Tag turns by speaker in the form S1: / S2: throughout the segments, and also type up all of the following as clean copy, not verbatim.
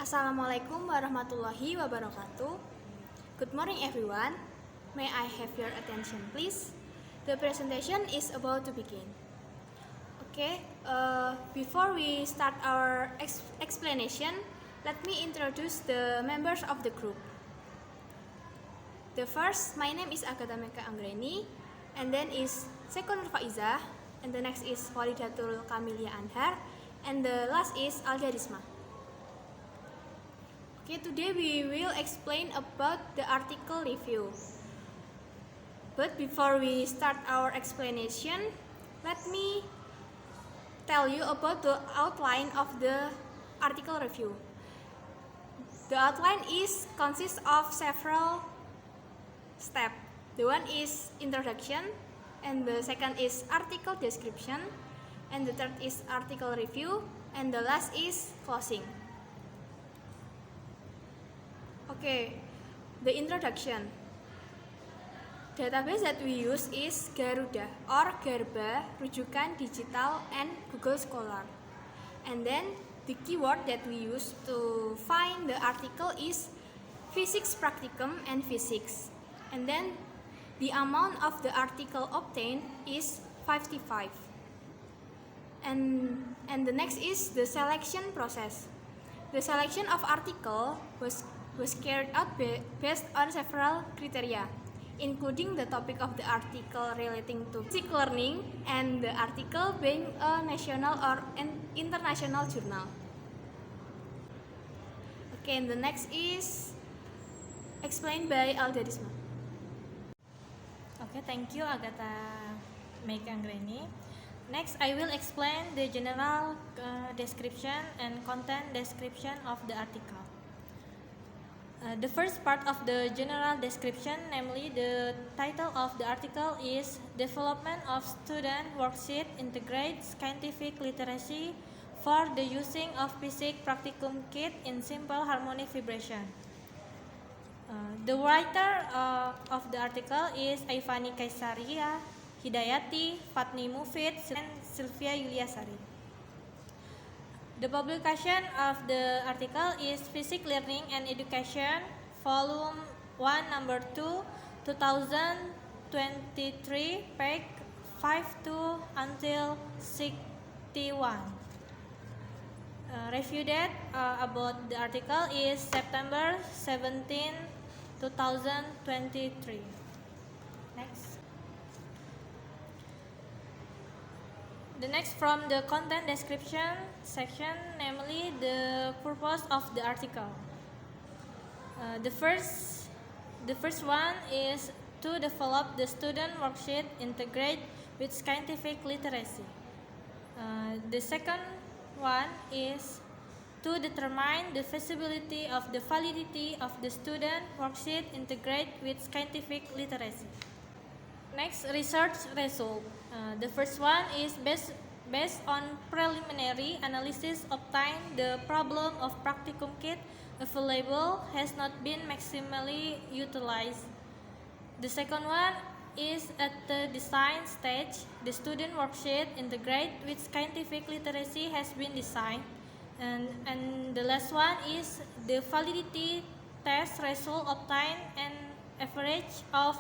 S1: Assalamualaikum warahmatullahi wabarakatuh. Good morning everyone. May I have your attention please? The presentation is about to begin. Okay, before we start our explanation, let me introduce the members of the group. The first, my name is Agatha Meka Anggreni, and then is second Faiza, and the next is Walidatul Kamilia Anhar, and the last is Alda Risma. Okay, today we will explain about the article review. But before we start our explanation, let me tell you about the outline of the article review. The outline consists of several steps. The one is introduction, and the second is article description, and the third is article review, and the last is closing. Okay, the introduction. Database that we use is Garuda or Garba, Rujukan Digital, and Google Scholar. And then the keyword that we use to find the article is physics practicum and physics. And then the amount of the article obtained is 55. And the next is the selection process. The selection of article was carried out based on several criteria, including the topic of the article relating to physics learning and the article being a national or an international journal. Okay, and the next is explained by Alda Risma.
S2: Okay, thank you Agatha Meka Anggreni. Next, I will explain the general description and content description of the article. The first part of the general description, namely the title of the article, is Development of Student Worksheet Integrates Scientific Literacy for the Using of Physics Practicum Kit in Simple Harmonic Vibration. The writer of the article is Aifani Kaisaria, Hidayati, Fatni Mufid, and Sylvia Yuliasari. The publication of the article is Physics Learning and Education, Volume 1, Number 2, 2023, page 52 until 61. Review date about the article is September 17, 2023. Next. The next from the content description section, namely the purpose of the article. The first one is to develop the student worksheet integrate with scientific literacy. The second one is to determine the feasibility of the validity of the student worksheet integrate with scientific literacy. Next, research result. The first one is based on preliminary analysis obtained, the problem of practicum kit available has not been maximally utilized. The second one is at the design stage. The student worksheet integrate with scientific literacy has been designed. And the last one is the validity test result obtained an average of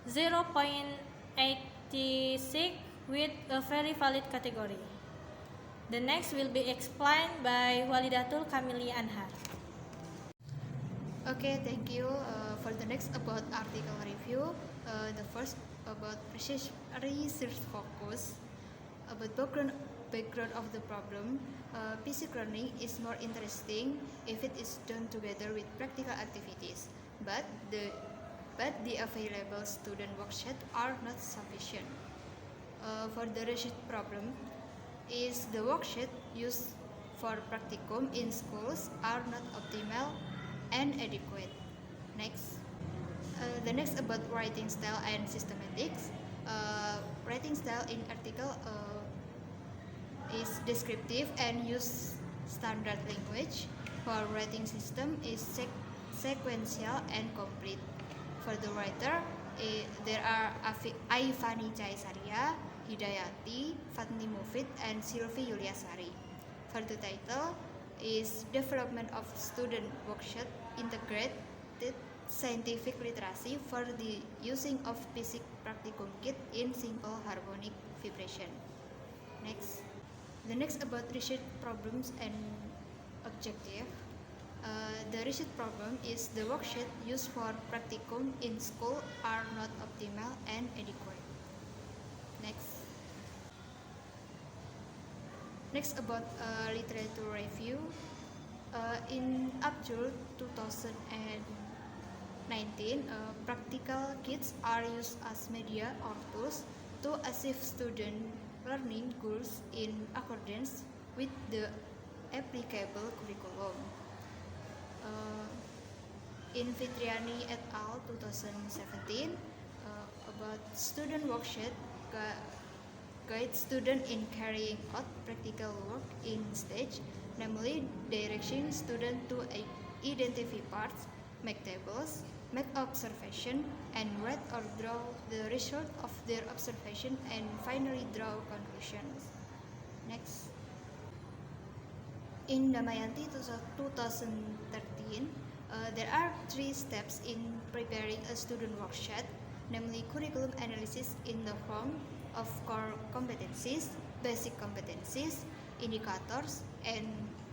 S2: 0.86 with a very valid category. The next will be explained by Walidatul Kamilia Anhar.
S3: Okay, thank you. For the next about article review, the first about research focus. About background of the problem, physics learning is more interesting if it is done together with practical activities, but the available student worksheets are not sufficient. For the research problem, is the worksheet used for practicum in schools are not optimal and adequate. Next, the next about writing style and systematics. Writing style in article is descriptive and use standard language. For writing system is sequential and complete. For the writer, there are Aifani Kaisaria, Hidayati, Fatni Mufid, and Sylvie Yuliasari. For the title, is development of student workshop integrated scientific literacy for the using of basic practicum kit in simple harmonic vibration. Next, the next about research problems and objective. The research problem is the worksheet used for practicum in school are not optimal and adequate. Next about literature review. In April 2019, practical kits are used as media or tools to assist student learning goals in accordance with the applicable curriculum. In Fitriani et al. 2017, about student worksheet guide students in carrying out practical work in stage, namely directing students to identify parts, make tables, make observation, and write or draw the result of their observation, and finally draw conclusions. Next. In Damayanti 2013, there are 3 steps in preparing a student worksheet, namely curriculum analysis in the form of core competencies, basic competencies, indicators, and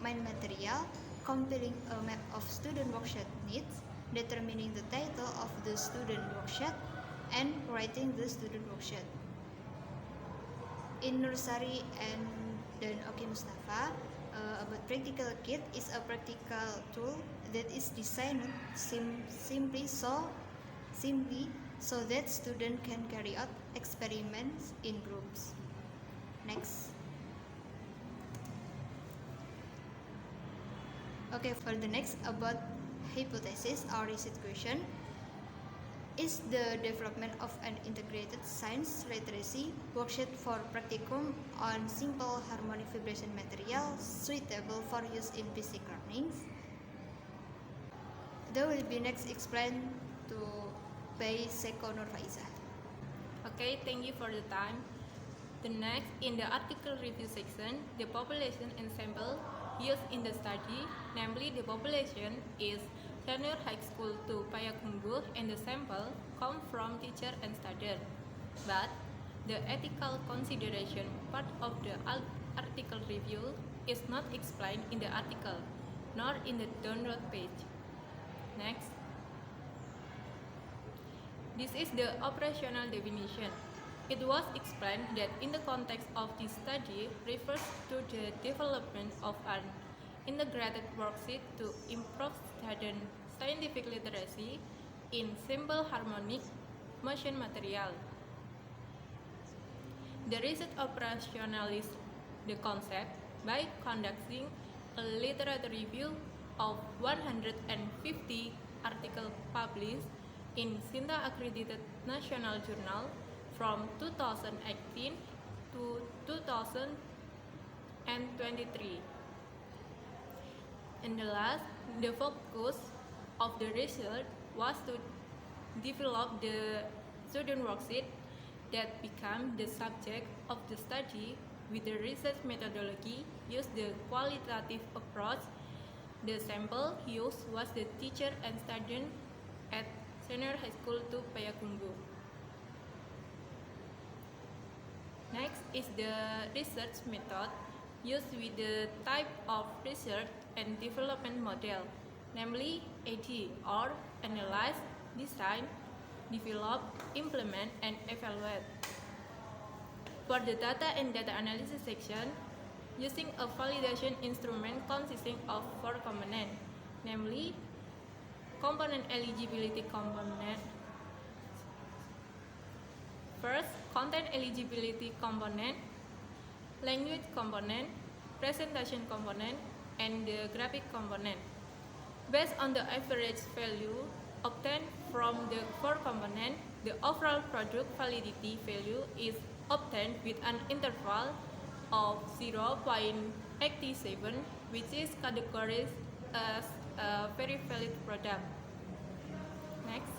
S3: main material, compiling a map of student worksheet needs, determining the title of the student worksheet, and writing the student worksheet. In Nursari and Dan Oki Mustafa, about practical kit is a practical tool that is designed simply so that students can carry out experiments in groups. Next. Okay, for the next about hypothesis or research question. Is the development of an integrated science literacy worksheet for practicum on simple harmonic vibration material suitable for use in basic learnings? That will be next explained to by Seko Nur Faiza.
S2: Okay, thank you for the time. The next, in the article review section, the population and sample used in the study, namely the population is Senior High School to Payakumbuh, and the sample come from teacher and student. But the ethical consideration part of the article review is not explained in the article, nor in the download page. Next. This is the operational definition. It was explained that in the context of this study refers to the development of an integrated worksheet to improve student scientific literacy in simple harmonic motion material. The research operationalized the concept by conducting a literature review of 150 articles published in SINTA accredited national journal from 2018 to 2023. And the last, the focus of the research was to develop the student worksheet that became the subject of the study. With the research methodology used the qualitative approach. The sample used was the teacher and student at Senior High School to Payakumbuh. Next is the research method used with the type of research and development model, namely AD, or analyze, design, develop, implement, and evaluate. For the data and data analysis section, using a validation instrument consisting of 4 components, namely component eligibility component. First, content eligibility component, language component, presentation component, and the graphic component. Based on the average value obtained from the 4 components, the overall product validity value is obtained with an interval of 0.87, which is categorized as a very valid product. Next.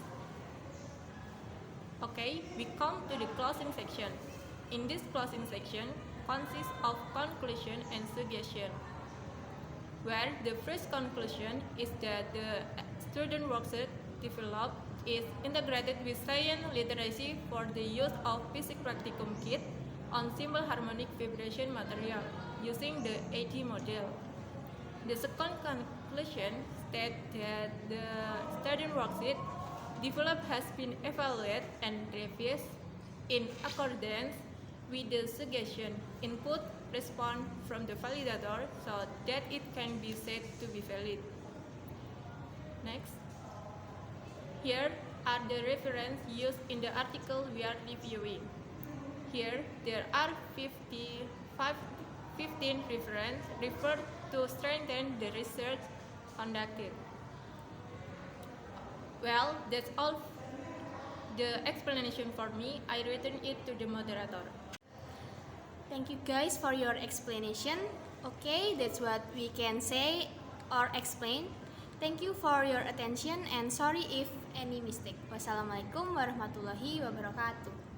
S2: Okay, we come to the closing section. In this closing section consists of conclusion and suggestion.
S4: where the first conclusion is that the student worksheet developed is integrated with science literacy for the use of Physics Practicum kit on simple harmonic vibration material using the AT model. The second conclusion states that the student worksheet developed has been evaluated and revised in accordance with the suggestion, input, response from the validator so that it can be said to be valid. Next. Here are the references used in the article we are reviewing. Here there are 15 references referred to strengthen the research conducted. Well, that's all the explanation for me. I return it to the moderator.
S1: Thank you guys for your explanation. Okay, that's what we can say or explain. Thank you for your attention and sorry if any mistake. Wassalamualaikum warahmatullahi wabarakatuh.